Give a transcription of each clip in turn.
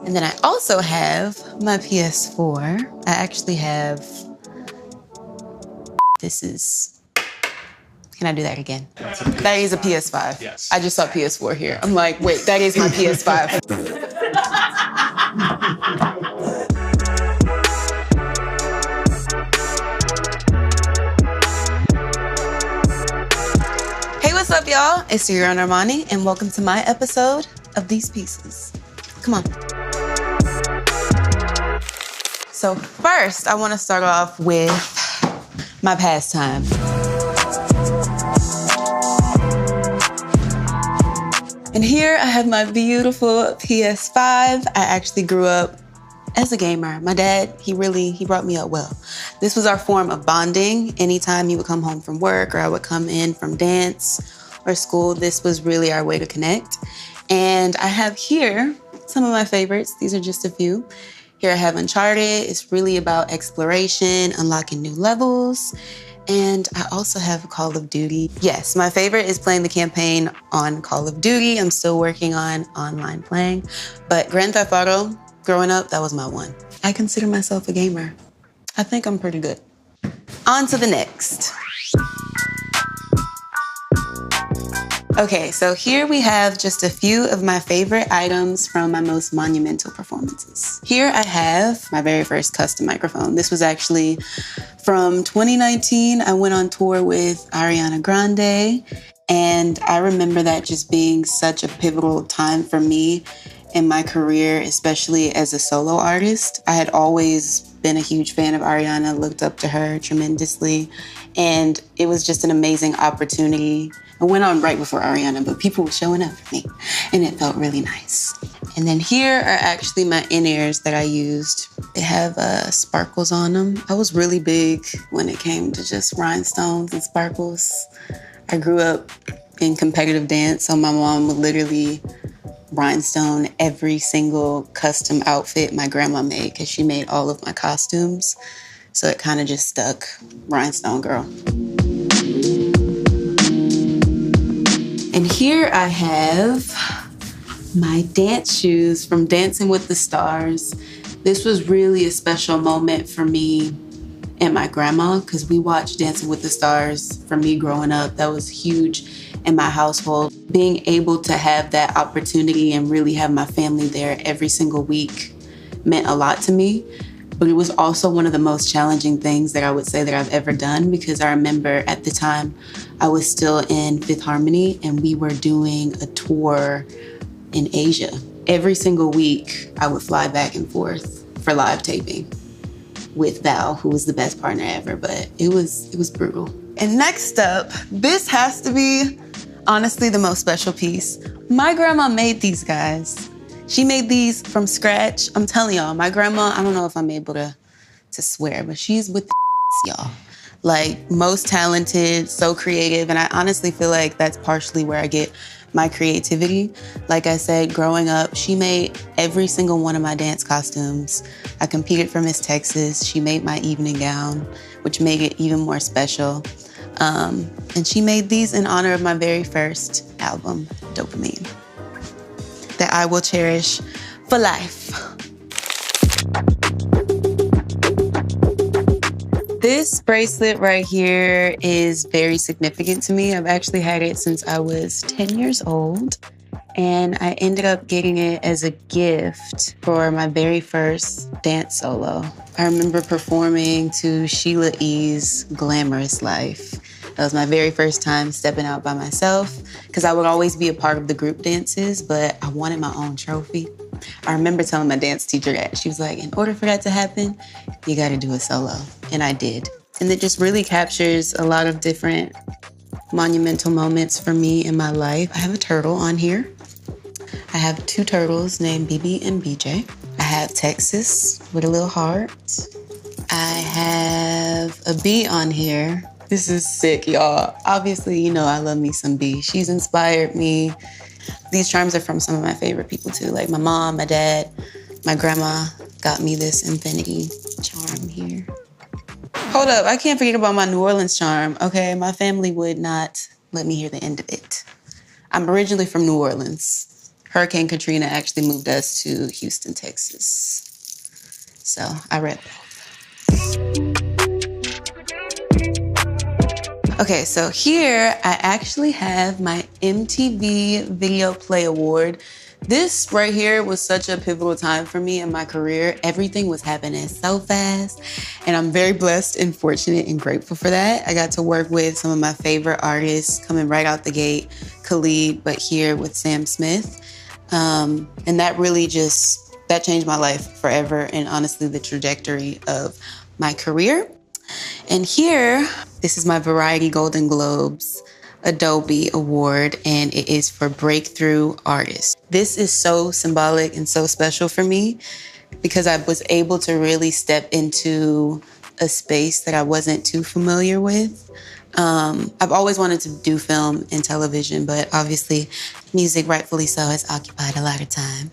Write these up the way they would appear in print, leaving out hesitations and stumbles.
And then I also have my PS4. I actually have, this is, can I do that again? That is a PS5. Yes. I just saw PS4 here. I'm like, wait, that is my PS5. Hey, what's up, y'all? It's your girl Normani, and welcome to my episode of These Pieces. Come on. So first, I want to start off with my pastime. And here I have my beautiful PS5. I actually grew up as a gamer. My dad, he brought me up well. This was our form of bonding. Anytime he would come home from work or I would come in from dance or school, this was really our way to connect. And I have here some of my favorites. These are just a few. Here I have Uncharted. It's really about exploration, unlocking new levels. And I also have Call of Duty. Yes, my favorite is playing the campaign on Call of Duty. I'm still working on online playing. But Grand Theft Auto, growing up, that was my one. I consider myself a gamer. I think I'm pretty good. On to the next. Okay, so here we have just a few of my favorite items from my most monumental performances. Here I have my very first custom microphone. This was actually from 2019. I went on tour with Ariana Grande, and I remember that just being such a pivotal time for me in my career, especially as a solo artist. I had always been a huge fan of Ariana, looked up to her tremendously, and it was just an amazing opportunity. I went on right before Ariana, but people were showing up for me, and it felt really nice. And then here are actually my in-ears that I used. They have sparkles on them. I was really big when it came to just rhinestones and sparkles. I grew up in competitive dance, so my mom would literally rhinestone every single custom outfit my grandma made, because she made all of my costumes. So it kind of just stuck, rhinestone girl. And here I have my dance shoes from Dancing with the Stars. This was really a special moment for me and my grandma, because we watched Dancing with the Stars for me growing up. That was huge in my household. Being able to have that opportunity and really have my family there every single week meant a lot to me. But it was also one of the most challenging things that I would say that I've ever done, because I remember at the time I was still in Fifth Harmony and we were doing a tour in Asia. Every single week I would fly back and forth for live taping with Val, who was the best partner ever, but it was brutal. And next up, this has to be honestly the most special piece. My grandma made these guys. She made these from scratch. I'm telling y'all, my grandma, I don't know if I'm able to swear, but she's with the y'all. Like, most talented, so creative, and I honestly feel like that's partially where I get my creativity. Like I said, growing up, she made every single one of my dance costumes. I competed for Miss Texas. She made my evening gown, which made it even more special. And she made these in honor of my very first album, Dopamine, that I will cherish for life. This bracelet right here is very significant to me. I've actually had it since I was 10 years old, and I ended up getting it as a gift for my very first dance solo. I remember performing to Sheila E.'s Glamorous Life. That was my very first time stepping out by myself, because I would always be a part of the group dances, but I wanted my own trophy. I remember telling my dance teacher that. She was like, in order for that to happen, you gotta do a solo. And I did. And it just really captures a lot of different monumental moments for me in my life. I have a turtle on here. I have two turtles named BB and BJ. I have Texas with a little heart. I have a bee on here. This is sick, y'all. Obviously, you know I love me some bee. She's inspired me. These charms are from some of my favorite people too, like my mom, my dad, my grandma got me this infinity charm here. Hold up, I can't forget about my New Orleans charm, okay? My family would not let me hear the end of it. I'm originally from New Orleans, Hurricane Katrina actually moved us to Houston, Texas. So I read both. Okay, so here I actually have my MTV Video Play Award. This right here was such a pivotal time for me in my career. Everything was happening so fast, and I'm very blessed and fortunate and grateful for that. I got to work with some of my favorite artists coming right out the gate, Khalid, but here with Sam Smith. And that really that changed my life forever, and honestly the trajectory of my career. And here, this is my Variety Golden Globes Adobe Award, and it is for Breakthrough Artist. This is so symbolic and so special for me because I was able to really step into a space that I wasn't too familiar with. I've always wanted to do film and television, but obviously music, rightfully so, has occupied a lot of time,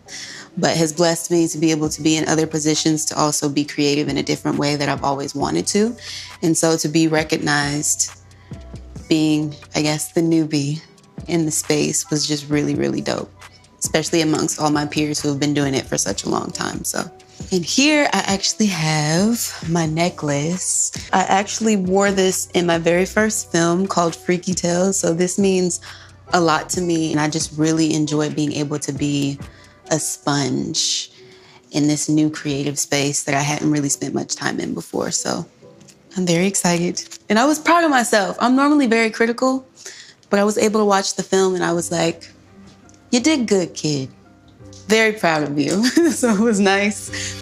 but has blessed me to be able to be in other positions to also be creative in a different way that I've always wanted to. And so to be recognized being, I guess, the newbie in the space was just really, really dope, especially amongst all my peers who have been doing it for such a long time. So, and here I actually have my necklace. I actually wore this in my very first film called Freaky Tales. So this means a lot to me. And I just really enjoy being able to be a sponge in this new creative space that I hadn't really spent much time in before. So I'm very excited. And I was proud of myself. I'm normally very critical, but I was able to watch the film and I was like, you did good, kid. Very proud of you. So it was nice.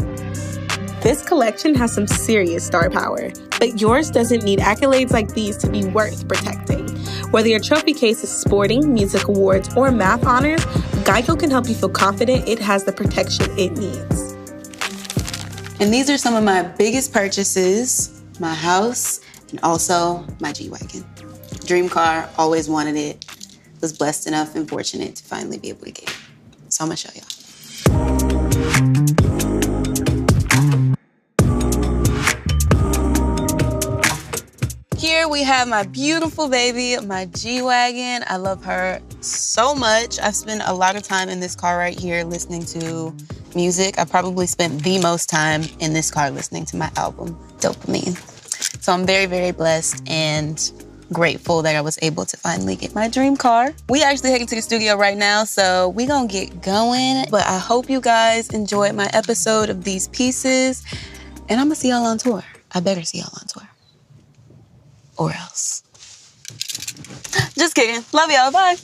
This collection has some serious star power, but yours doesn't need accolades like these to be worth protecting. Whether your trophy case is sporting, music awards, or math honors, Geico can help you feel confident it has the protection it needs. And these are some of my biggest purchases: my house and also my G-Wagon. Dream car, always wanted it. Was blessed enough and fortunate to finally be able to get it. So I'm gonna show y'all. Here we have my beautiful baby, my G-Wagon. I love her so much. I've spent a lot of time in this car right here listening to music. I probably spent the most time in this car listening to my album, Dopamine. So I'm very, very blessed and grateful that I was able to finally get my dream car. We actually heading to the studio right now, so we gonna get going. But I hope you guys enjoyed my episode of these pieces, and I'm gonna see y'all on tour. I better see y'all on tour. Or else. Just kidding. Love y'all. Bye.